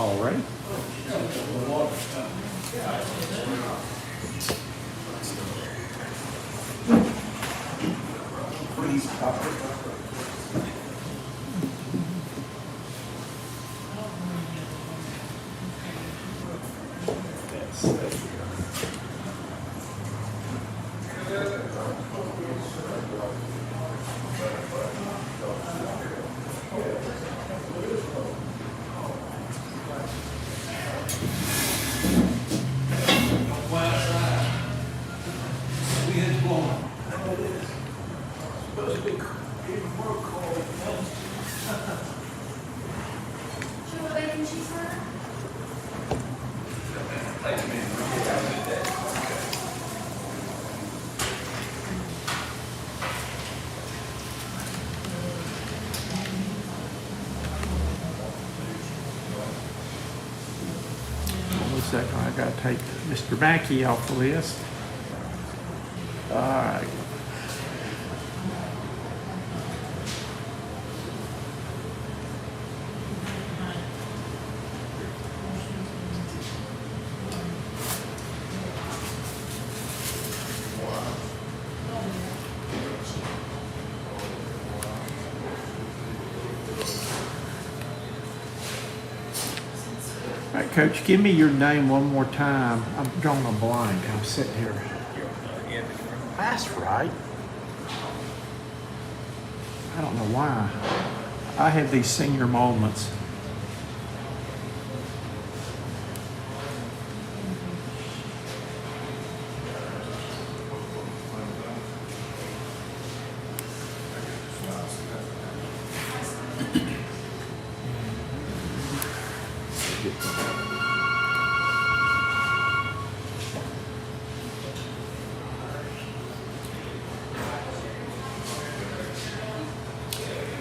All right. One second, I gotta take Mr. Mackey off the list. All right. All right, Coach, give me your name one more time. I'm drawing a blank. I'm sitting here. That's right. I don't know why. I have these senior moments.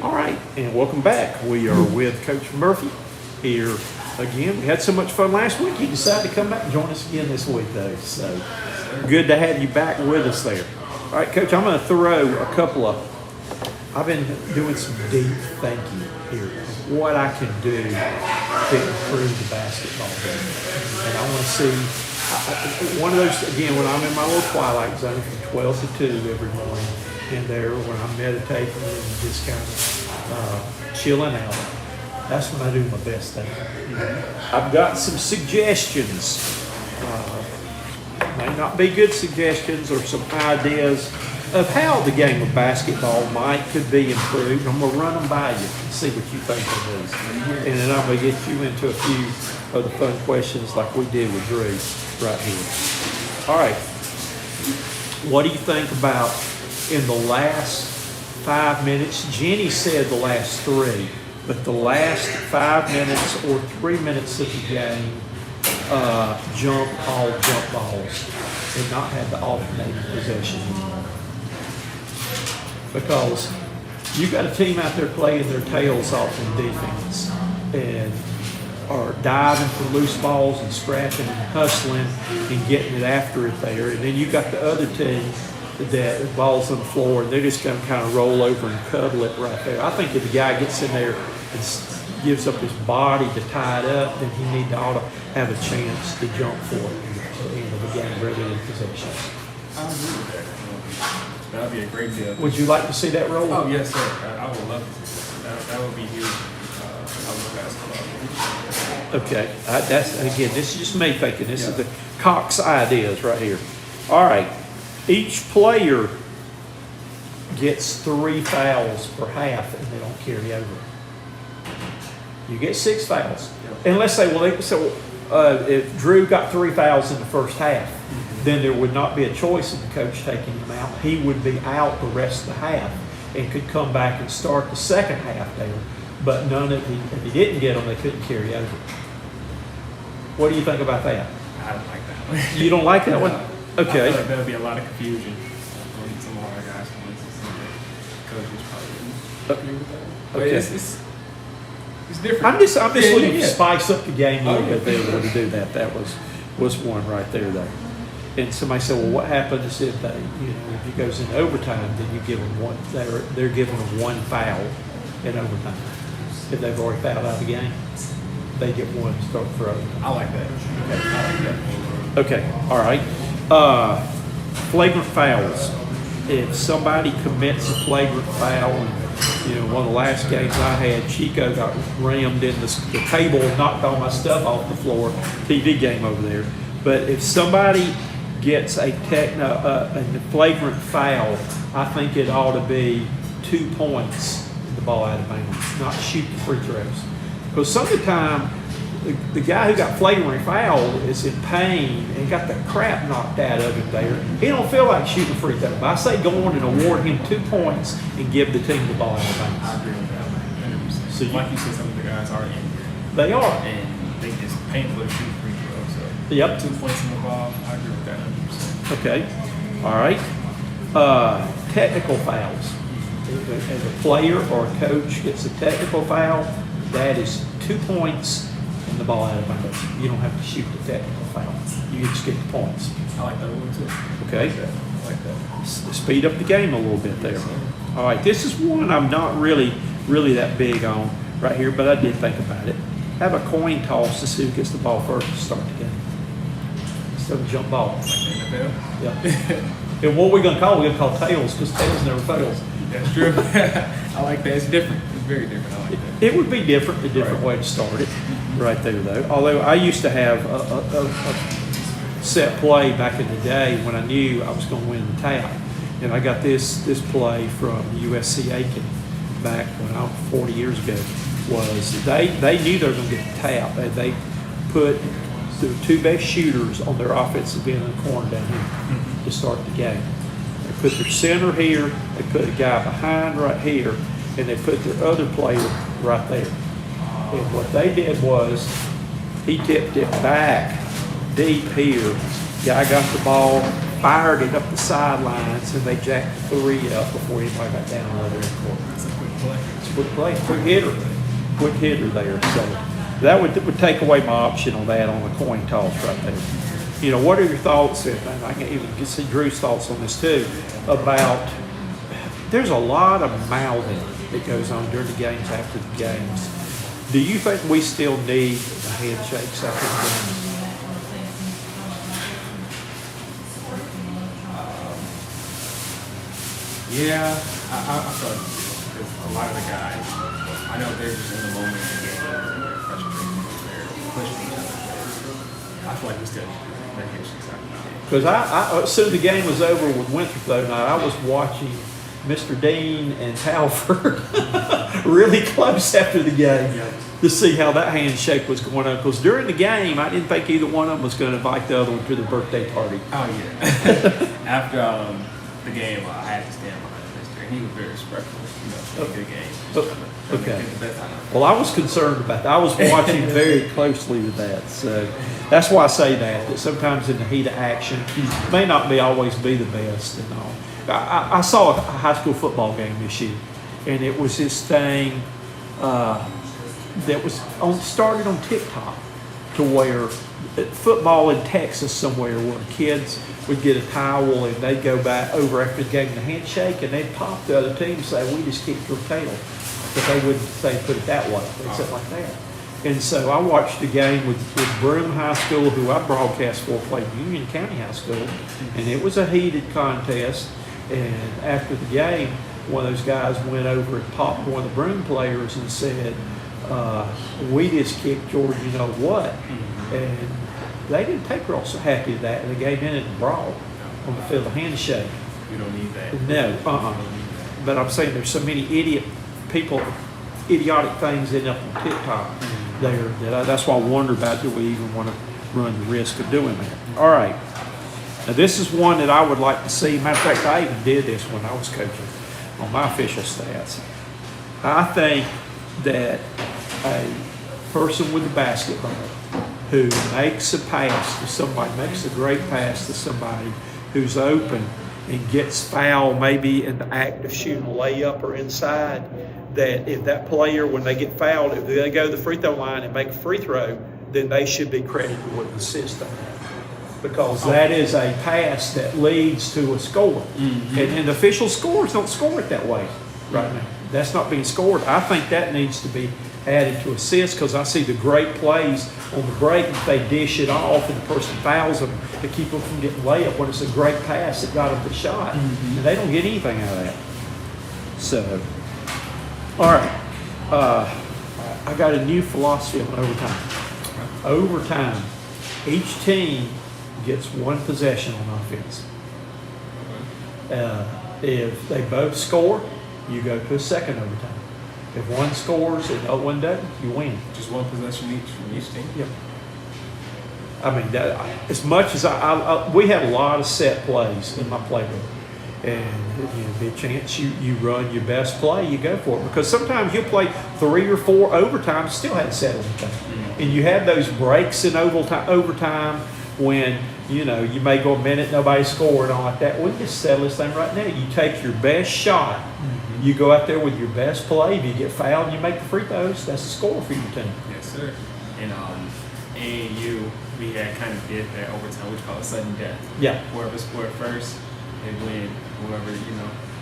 All right, and welcome back. We are with Coach Murphy here again. We had so much fun last week. You decided to come back and join us again this week, though. So good to have you back with us there. All right, Coach, I'm going to throw a couple of. I've been doing some deep thinking here of what I can do to improve the basketball game, and I want to see one of those again when I'm in my little twilight zone from 12 to 2 every morning. In there when I'm meditating and just kind of chilling out. That's when I do my best thing. I've got some suggestions. May not be good suggestions or some ideas of how the game of basketball could be improved. I'm going to run them by you and see what you think of these. And then I'm going to get you into a few of the fun questions like we did with Drew right here. All right. What do you think about in the last 5 minutes? Jenny said the last 3, but the last 5 minutes or 3 minutes of the game, jump balls and not have the alternating possession anymore. Because you got a team out there playing their tails off in defense and are diving for loose balls and scrapping and hustling and getting it after it there. And then you got the other team that the ball's on the floor and they're just going to kind of roll over and cuddle it right there. I think if the guy gets in there and gives up his body to tie it up, then he ought to have a chance to jump for it at the end of the game rather than possession. I agree with that. That would be a great deal. Would you like to see that roll? Oh, yes, sir. I would love to. That would be huge. Okay, that's again. This is just me thinking. This is the Cox ideas right here. All right, each player gets 3 fouls per half, and they don't carry over. You get 6 fouls, and let's say, if Drew got 3 fouls in the first half, then there would not be a choice of the coach taking him out. He would be out the rest of the half, and could come back and start the second half there. But if he didn't get them, they couldn't carry over. What do you think about that? I don't like that one. You don't like that one? Okay. I feel like there would be a lot of confusion when some of our guys come into some coaches probably agree with that. But Okay. It's different. I'm just looking to yeah. spice up the game a little bit there to do that. That was one right there though. And somebody said, well, what happens if they, if it goes into overtime, then you give them one, they're giving them 1 foul in overtime if they've already fouled out of the game. they get one to start throwing. I like that. I like that. Okay, all right. Flagrant fouls. If somebody commits a flagrant foul, and one of the last games I had, Chico got rammed in the table, knocked all my stuff off the floor. TV game over there. But if somebody gets a flagrant foul, I think it ought to be 2 points in the ball out of bounds, not shoot the free throws. Because some of the time, the guy who got flagrant fouled is in pain and got the crap knocked out of him there. He don't feel like shooting a free throw. But I say go on and award him 2 points and give the team the ball out of bounds. I agree with that 100%. So like you said, some of the guys are injured. They are. And they just painful to shoot free throws. So Yep. 2 points in the ball, I agree with that 100%. Okay. All right. Technical fouls. If a player or a coach gets a technical foul, that is 2 points in the ball out of bounds. You don't have to shoot the technical foul. You just get the points. I like that one too. Okay. I like that. Speed up the game a little bit there. All right. This is one I'm not really that big on right here, but I did think about it. Have a coin toss to see who gets the ball first to start the game. Instead of jump ball. Like the NFL? Yeah. And what we're going to call, we're going to call tails, because tails never fails. That's true. I like that. It's different. It's very different. I like that. It would be different, a different way to start it, right there though. Although I used to have a set play back in the day when I knew I was going to win the tap. And I got this play from USC Aiken back when I was 40 years ago. Was they knew they were going to get the tap. They put the 2 best shooters on their offensive end in the corner down here to start the game. They put their center here, they put a guy behind right here, and they put their other player right there. And what they did was, he tipped it back deep here. Guy got the ball, fired it up the sidelines, and they jacked the 3 up before anybody got down the other end court. That's a quick play. It's a quick play, quick hitter there. So that would take away my option on that on the coin toss right there. What are your thoughts, and I can even get see Drew's thoughts on this too, about there's a lot of mouthing that goes on during the games, after the games. Do you think we still need the handshakes after the games? Yeah, I feel like because a lot of the guys, I know they're just in the moment of the game, they're frustrated, they're pushing each other. I feel like we still need that handshake after the game. Because as soon as the game was over with Winthrop though night, I was watching Mr. Dean and Halford really close after the game to see how that handshake was going on. Because during the game, I didn't think either one of them was going to invite the other one to their birthday party. Oh yeah. After the game, I had to stand behind Mr. and he was very respectful. A good game. Okay. Well, I was concerned about that. I was watching very closely with that. So that's why I say that sometimes in the heat of action, you may not always be the best and all. I saw a high school football game this year, and it was this thing that was started on TikTok, to where football in Texas somewhere, where kids would get a towel and they'd go back over after the game, the handshake, and they'd pop the other team and say, "We just kicked your tail," but they wouldn't say put it that way. They'd say it like that. And so I watched a game with Broome High School, who I broadcast for, played Union County High School, and it was a heated contest. And after the game, one of those guys went over and popped one of the Broome players and said, "We just kicked George, you know what?" And they didn't take real so happy with that, and the game ended in a brawl on the field of handshake. We don't need that. No, But I'm saying there's so many idiotic things end up on TikTok there that that's why I wonder about, do we even want to run the risk of doing that? All right. Now this is one that I would like to see. Matter of fact, I even did this when I was coaching on my official stats. I think that a person with a basketball who makes a pass to somebody, makes a great pass to somebody who's open and gets fouled maybe in the act of shooting a layup or inside, that if that player, when they get fouled, if they go to the free throw line and make a free throw, then they should be credited with an assist on that. Because that is a pass that leads to a score. And official scores don't score it that way right now. That's not being scored. I think that needs to be added to assists because I see the great plays on the break. If they dish it off and the person fouls them to keep them from getting layup when it's a great pass that got them the shot. And they don't get anything out of that. So, all right. I got a new philosophy on overtime. Overtime, each team gets one possession on offense. If they both score, you go to a second overtime. If one scores and the other one doesn't, you win. Just one possession each from each team? Yep. I mean, as much as we have a lot of set plays in my playbook. And be a chance you run your best play, you go for it. Because sometimes you'll play 3 or 4 overtimes, still hadn't settled anything. Mm-hmm. And you have those breaks in overtime when, you may go a minute, nobody scored, and all like that. We can just settle this thing right now. You take your best shot. Mm-hmm. You go out there with your best play. If you get fouled, you make the free throws. That's the score for your team. Yes, sir. And AAU, we had kind of did that overtime, which called sudden death. Yeah. Whoever scored first, they win. Whoever,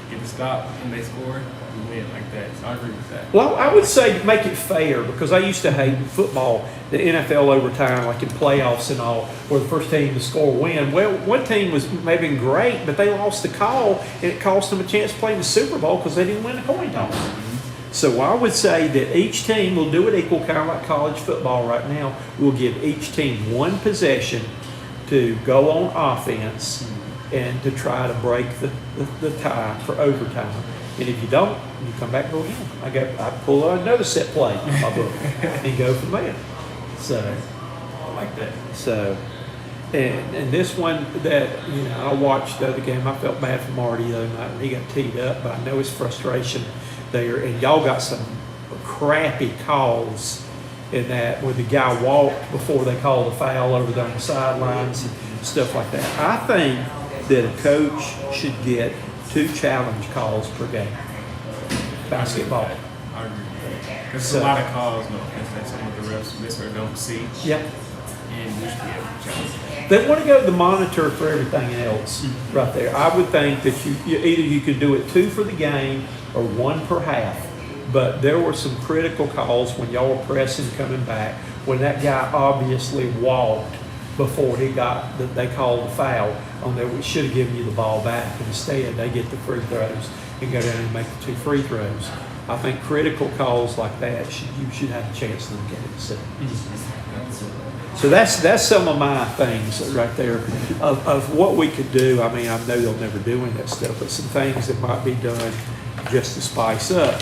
get the stop and they score, we win like that. So I agree with that. Well, I would say make it fair because I used to hate in football the NFL overtime, like in playoffs and all, where the first team to score win. Well, one team was maybe great, but they lost the call and it cost them a chance to play in the Super Bowl because they didn't win the coin toss. Mm-hmm. So I would say that each team will do it equal, kind of like college football right now. We'll give each team one possession to go on offense. Mm-hmm. And to try to break the tie for overtime. And if you don't, you come back and go again. I pull out another set play in my book and go from there. So I like that. So and this one that I watched the other game, I felt bad for Marty the other night when he got teed up, but I know his frustration there. And y'all got some crappy calls in that where the guy walked before they called the foul over there on the sidelines and stuff like that. I think that a coach should get 2 challenge calls per game. Basketball. I agree with that. Because there's a lot of calls, no offense, that some of the refs miss or don't see. Yep. And we should be able to challenge that. They want to go to the monitor for everything else right there. I would think that either you could do it 2 for the game or 1 per half. But there were some critical calls when y'all were pressing coming back, when that guy obviously walked before they called the foul on there. We should have given you the ball back. Instead, they get the free throws and go down and make the 2 free throws. I think critical calls like that, you should have a chance to look at it. So that's some of my things right there of what we could do. I mean, I know they'll never do any of that stuff, but some things that might be done just to spice up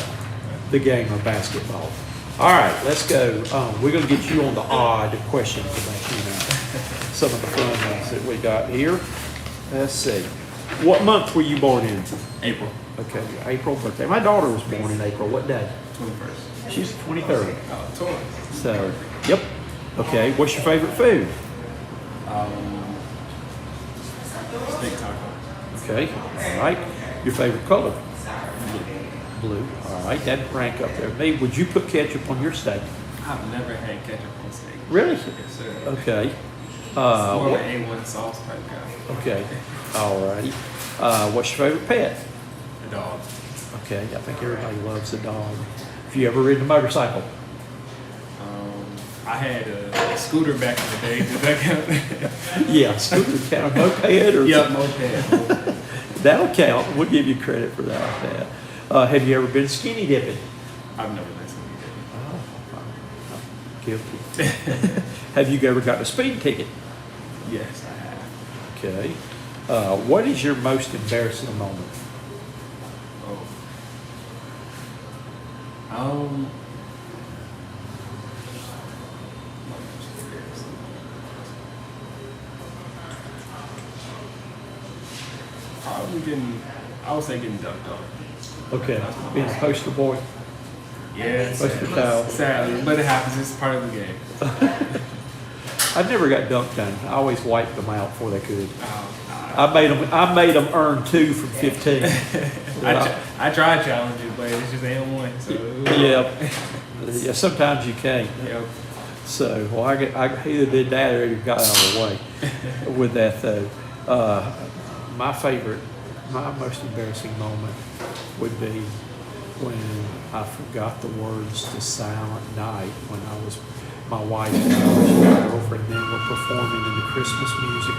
the game of basketball. All right, let's go. We're going to get you on the odd questions about some of the fun ones that we got here. Let's see. What month were you born in? April. Okay, April birthday. My daughter was born in April. What day? 21st. She's 23rd. Oh, Taurus. So, yep. Okay, what's your favorite food? Steak taco. Okay, all right. Your favorite color? Blue. All right, that'd rank up there. Me, would you put ketchup on your steak? I've never had ketchup on steak. Really? Yes, sir. Okay. More of an A1 sauce type guy. Okay. All righty. What's your favorite pet? A dog. Okay, I think everybody loves a dog. Have you ever ridden a motorcycle? I had a scooter back in the day. Does that count? Yeah, scooter count. A moped or yeah, moped. That'll count. We'll give you credit for that. Have you ever been skinny dipping? I've never been skinny dipping. Guilty. Have you ever got a speeding ticket? Yes, I have. Okay. What is your most embarrassing moment? I would say getting dunked on. Okay. Being a poster boy? Yeah, Poster child. sadly, but it happens. It's part of the game. I never got dunked on. I always wiped them out before they could. Nah. I made them earn 2 from 15. I tried challenging, but it's just ain't one. So. Yeah, sometimes you can't. Yep. So, well, I either did that or either got out of the way with that, though. My most embarrassing moment would be when I forgot the words to Silent Night when my wife and I was my girlfriend then were performing in the Christmas music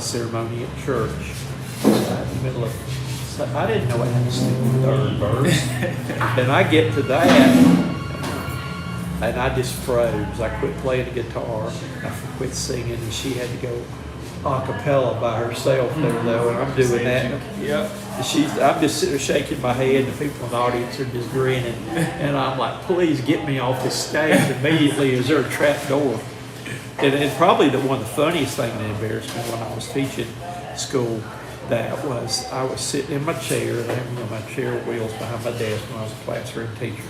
ceremony at church. In the middle of, so I didn't know I had to sing the third verse. And I get to that, and I just froze. I quit playing the guitar. I quit singing, and she had to go a cappella by herself there, though, and I'm doing that. Yep. I'm just sitting there shaking my head, and the people in the audience are just grinning. And I'm like, please get me off the stage immediately. Is there a trap door? And probably one of the funniest thing that embarrassed me when I was teaching school, that was I was sitting in my chair, and I had my chair wheels behind my desk when I was a classroom teacher.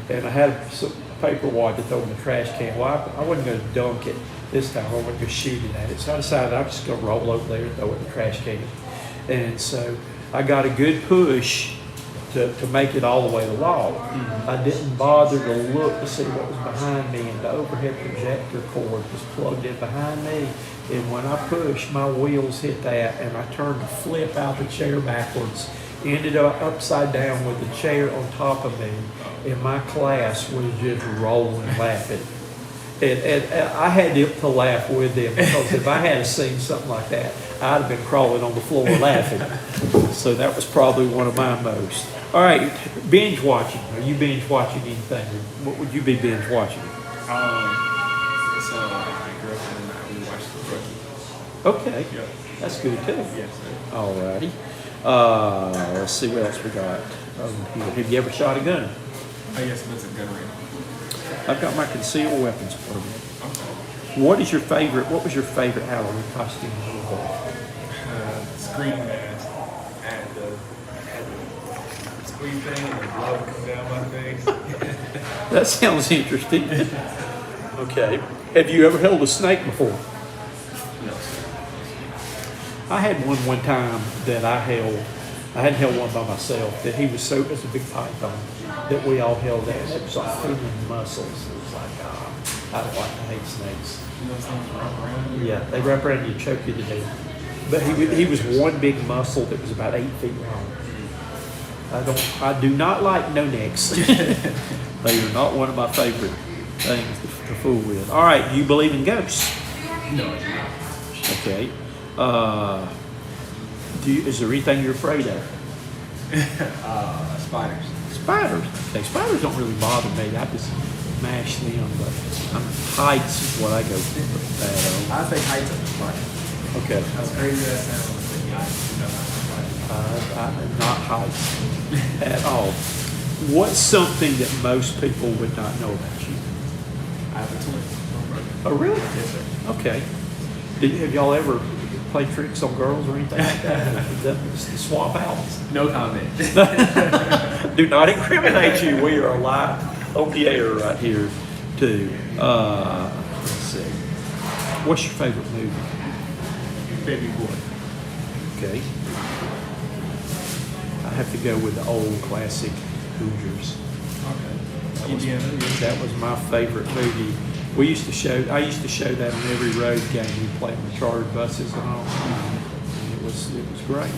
And I had some paper wad to throw in the trash can. Well, I wasn't going to dunk it this time. I wasn't going to shoot it at it. So I decided I'm just going to roll over there and throw it in the trash can. And so I got a good push to make it all the way along. I didn't bother to look to see what was behind me, and the overhead projector cord was plugged in behind me. And when I pushed, my wheels hit that, and I turned to flip out the chair backwards, ended up upside down with the chair on top of me, and my class was just rolling laughing. And I had to laugh with them, because if I had seen something like that, I'd have been crawling on the floor laughing. So that was probably one of my most. All right, binge watching. Are you binge watching anything? What would you be binge watching? So my girlfriend and I, we watched The Rookie. Okay, Yep. that's good too. Yes, sir. All righty. Let's see what else we got. Have you ever shot a gun? Oh, yes, that's a gun range. I've got my concealed weapons program. Okay. What was your favorite Halloween costume as a little boy? Scream mask. Had the squeeze thing and the blood come down my face. That sounds interesting. Okay. Have you ever held a snake before? No, sir. I had one time that I hadn't held one by myself, that it was a big python that we all held that. And it was like feeling muscles. It was like, I don't like to hate snakes. You know, something wrap around you. Yeah, they wrap around you and choke you to death. But he was one big muscle that was about 8 feet long. I do not like no necks. They are not one of my favorite things to fool with. All right, do you believe in ghosts? No, I do not. Okay. Is there anything you're afraid of? Spiders. Spiders. Okay, spiders don't really bother me. I just mash them, but heights is what I go bad I say heights of the spider. on. Okay. As crazy as that sounds, yeah, I do not like spiders. Not heights at all. What's something that most people would not know about you? I have a twin. Oh, really? Yes, sir. Okay. Have y'all ever played tricks on girls or anything like that? The swap outs? No comment. Do not incriminate you. We are live on the air right here, too. Let's see. What's your favorite movie? Baby boy. Okay. I have to go with the old classic Hoosiers. Okay. Indiana. That was my favorite movie. I used to show that on every road game. We played on the chartered buses and all. And it was great.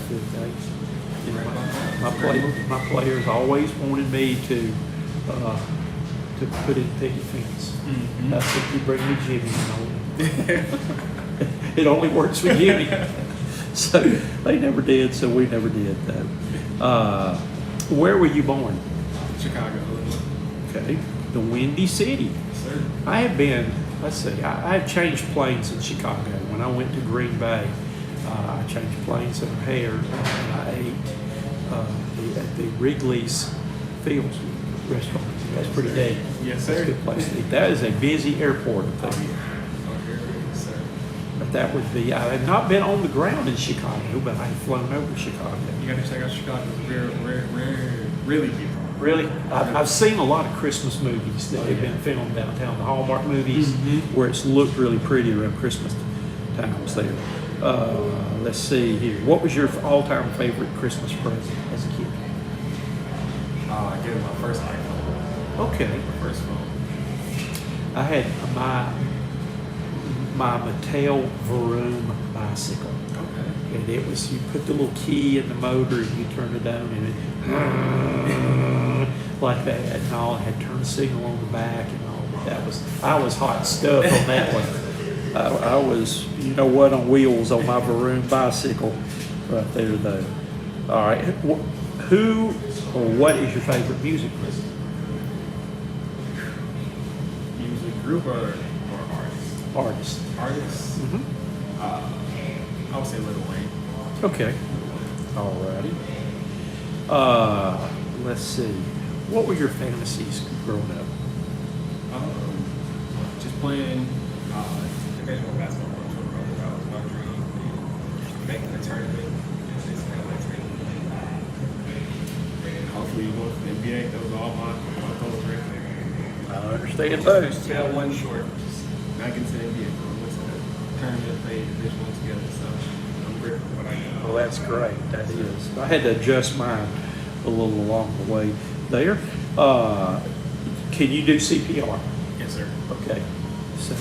You know, my players always wanted me to put in picket fence. Mm-hmm. That's if you bring me Jimmy. It only works with Jimmy. So they never did. So we never did though. Where were you born? Chicago, Illinois. Okay, the Windy City. Sir. I have been, let's see, I have changed planes in Chicago. When I went to Green Bay, I changed planes in O'Hare, and I ate at the Wrigley's Fields restaurant. That's pretty big. Yes, sir. That's a good place to eat. That is a busy airport, I think. Yes, sir. But that would be, I have not been on the ground in Chicago, but I have flown over Chicago. You got to check out Chicago. It's really beautiful. Really? I've seen a lot of Christmas movies that have been filmed downtown, the Hallmark movies, where it's looked really pretty around Christmas times there. Let's see here. What was your all-time favorite Christmas present as a kid? I gave him my first iPhone. Okay. My first phone. I had my Mattel Vroom bicycle. Okay. And it was, you put the little key in the motor and you turn it on and like that and all. I had turn signal on the back and all. But I was hot stuff on that one. I was, you know what, on wheels on my Varun bicycle right there though. All right, who or what is your favorite music group? Music group or artist? Artist. Artist. I would say Lil Wayne. Okay. All righty. Let's see. What were your fantasies growing up? Just playing occasional basketball for that was my dream. Making a tournament. Just kind of like and hopefully going to the NBA. That was all my goals right there. I understand those. Fell one short. Not getting to the NBA. Went to the tournament, played Division I together. So I'm grateful for what I got. Well, that's great. That is. I had to adjust mine a little along the way there. Can you do CPR? Yes, sir. Okay. So,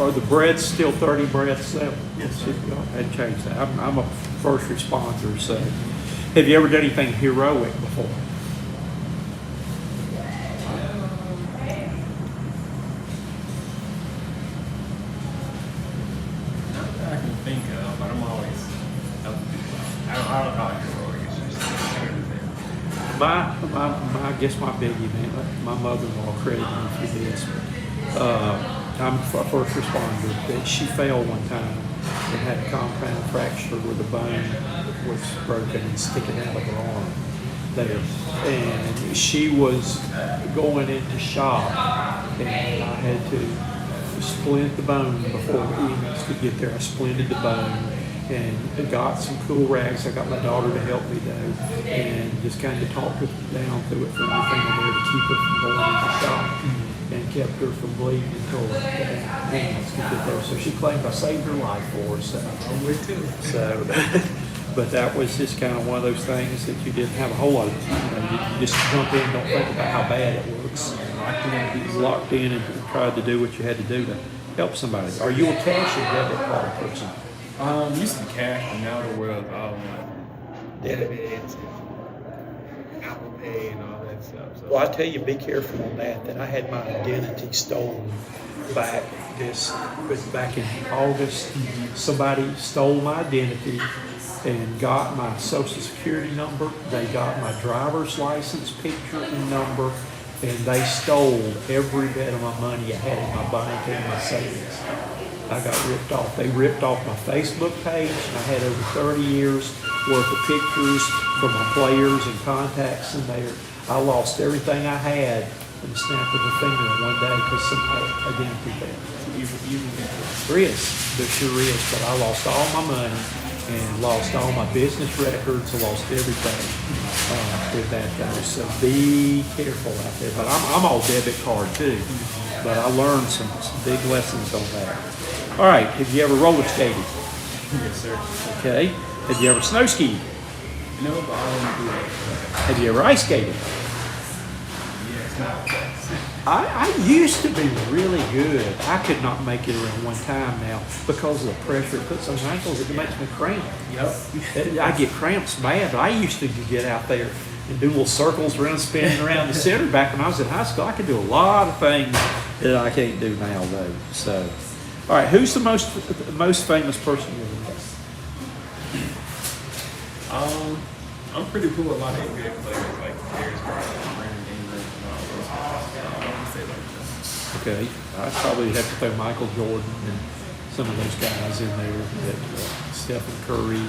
are the breaths still 30 breaths? Yes, sir. CPR? I hadn't changed that. I'm a first responder. So, have you ever done anything heroic before? Not that I can think of, but I'm always helping people out. I don't know how heroic. It's just everything. I guess my biggie, man, my mother-in-law credited me for this. I'm a first responder, but she fell one time and had a compound fracture where the bone was broken and sticking out of her arm there. And she was going into shock, and I had to splint the bone before the EMS could get there. I splinted the bone and got some cool rags. I got my daughter to help me though, and just kind of talked her down through it for everything in there to keep her from going into shock, and kept her from bleeding until the hands could get there. So she claimed I saved her life for her. So I'm with too. So, but that was just kind of one of those things that you didn't have a whole lot of, you just jump in, don't think about how bad it looks. Locked in and tried to do what you had to do to help somebody. Are you a cash or debit card person? Used to cash, but now the world debit, Apple Pay, and all that stuff. So. Well, I tell you, be careful on that. That I had my identity stolen back in August. Somebody stole my identity and got my social security number. They got my driver's license picture and number, and they stole every bit of my money I had in my bank and my savings. I got ripped off. They ripped off my Facebook page, and I had over 30 years worth of pictures from my players and contacts in there. I lost everything I had in the snap of a finger in one day because somebody identity theft. There sure is, but I lost all my money and lost all my business records. I lost everything with that though. So be careful out there. But I'm all debit card too. But I learned some big lessons on that. All right, have you ever roller skated? Yes, sir. Okay. Have you ever snow skied? No, but I want to do that. Have you ever ice skated? Yes, not. I used to be really good. I could not make it around one time now because of the pressure it puts on my ankles. It makes me cramp. Yep. I get cramps bad, but I used to get out there and do little circles around, spinning around the center. Back when I was in high school, I could do a lot of things that I can't do now, though. So, all right, who's the most famous person you ever met? I'm pretty cool with a lot of NBA players like Darius Garland, Brandon Ingram, and all those guys. I don't say like that. Okay, I'd probably have to throw Michael Jordan and some of those guys in there. That, Stephen Curry,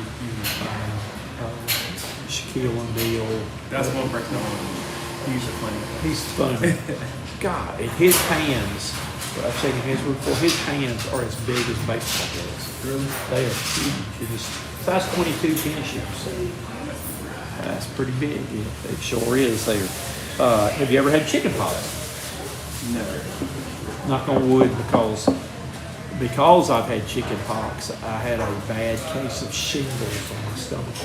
Shaquille O'Neal. That's one person I want to meet. He's funny. He's funny. God, and his hands, I've shaken hands before, his hands are as big as baseball balls. Really? They are huge. It is size 22 tennis shoes. So that's pretty big. It sure is there. Have you ever had chicken pox? Never. Knock on wood, because I've had chicken pox, I had a bad case of shingles on my stomach.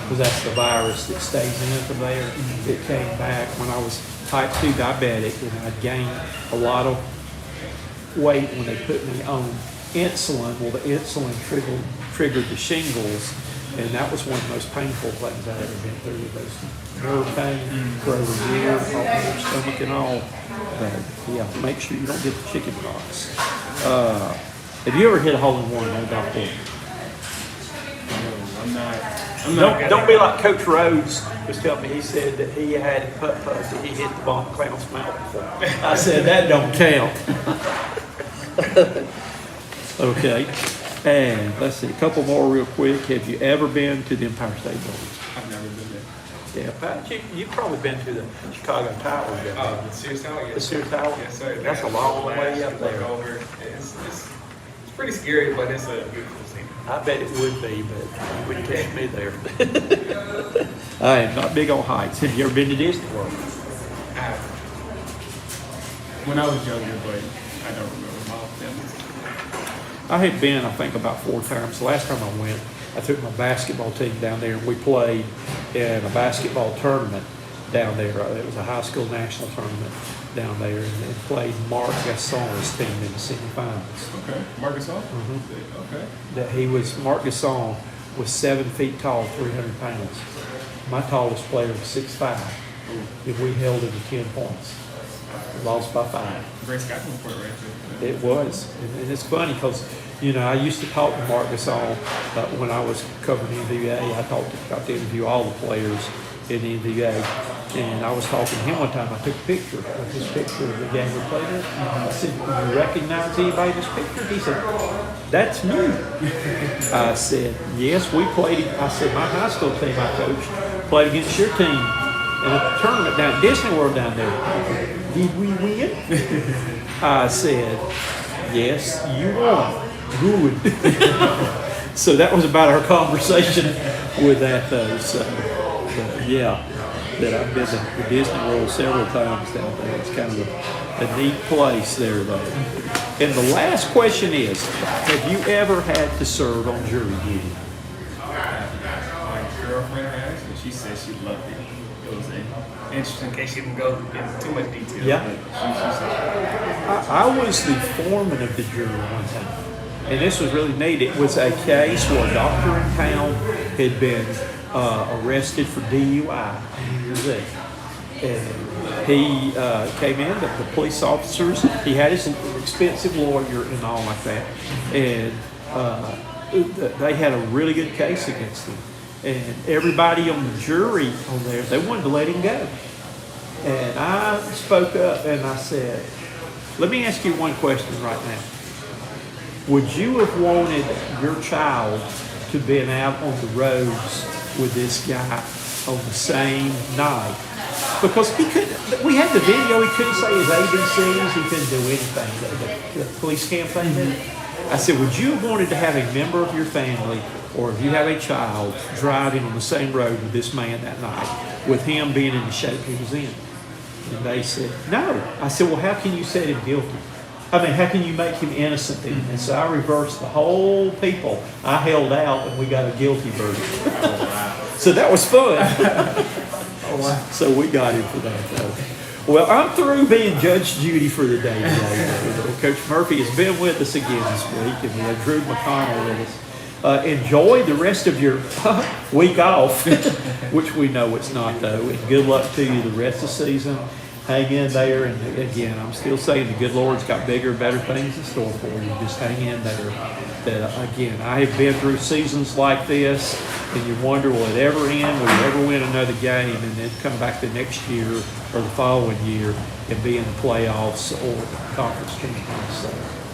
Because that's the virus that stays in from there. It came back when I was type 2 diabetic, and I gained a lot of weight when they put me on insulin. Well, the insulin triggered the shingles, And that was one of the most painful things I ever been through, with those nerve pain for over a year, all in your stomach and all. But yeah, make sure you don't get the chicken pox. Have you ever hit a hole-in-one on golf course? I'm not. Don't be like Coach Rhodes was telling me. He said that he had putt-putt that he hit the ball in Clown's mouth before. I said, that don't count. Okay. And let's see, a couple more real quick. Have you ever been to the Empire State Building? I've never been there. Yeah, Pat, you've probably been to the Chicago Tower. Oh, the Sears Tower? The Sears Tower? Yes, sir. That's a long way up there. Over. It's pretty scary, but it's a beautiful scene. I bet it would be, but you wouldn't catch me there. I am not big on heights. Have you ever been to Disney World? I have. When I was younger, but I don't remember my family. I had been, I think, about 4 times. The last time I went, I took my basketball team down there, and we played in a basketball tournament down there. It was a high school national tournament down there, and played Mark Gasson's team in the semifinals. Okay, Mark Gasol? Okay. Mark Gasson was 7 feet tall, 300 pounds. My tallest player was 6'5", and we held him to 10 points. Lost by 5. Great scouting report right there. It was, and it's funny because, you know, I used to talk to Mark Gasol when I was covering the NBA. I got to interview all the players in the NBA, and I was talking to him one time. I took a picture of his picture of the game we played in. I said, "Do you recognize anybody in this picture?" He said, "That's me." I said, "Yes, we played." I said, "My high school team I coached played against your team in a tournament down at Disney World down there. Did we win?" I said, "Yes, you won." Good. So that was about our conversation with that, though. So, yeah, that I've been to Disney World several times down there. It's kind of a neat place there, though. And the last question is, have you ever had to serve on jury duty? My girlfriend has, and she said she loved it. It was interesting. In case she didn't go into too much detail. Yeah. But she said. I was the foreman of the jury one time. And this was really neat. It was a case where a doctor in town had been arrested for DUI in New Year's Eve. And he came in, the police officers, he had his expensive lawyer and all like that. And they had a really good case against him. And everybody on the jury on there, they wanted to let him go. And I spoke up and I said, let me ask you one question right now. Would you have wanted your child to have been out on the roads with this guy on the same night? Because he couldn't, we had the video, he couldn't say his ABCs, he couldn't do anything, the police campaign did. I said, would you have wanted to have a member of your family, or if you have a child, driving on the same road with this man that night, with him being in the shape he was in? And they said, no. I said, well, how can you set him guilty? I mean, how can you make him innocent then? And so I reversed the whole people. I held out and we got a guilty verdict. Oh, wow. So that was fun. Oh, wow. So we got him for that, though. Well, I'm through being Judge Judy for the day today. Coach Murphy has been with us again this week, and we have Drew McConnell with us. Enjoy the rest of your week off, which we know it's not, though. And good luck to you the rest of the season. Hang in there, and again, I'm still saying the good Lord's got bigger, better things in store for you. Just hang in there. That again, I have been through seasons like this, and you wonder, will it ever end? Will you ever win another game, and then come back the next year or the following year and be in the playoffs or conference champions? So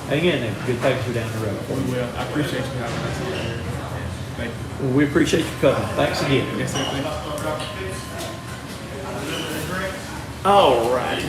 hang in there. Good things are down the road. We will. I appreciate you having us here. Thank you. Well, we appreciate you coming. Thanks again. Yes, sir. Thank you. All right.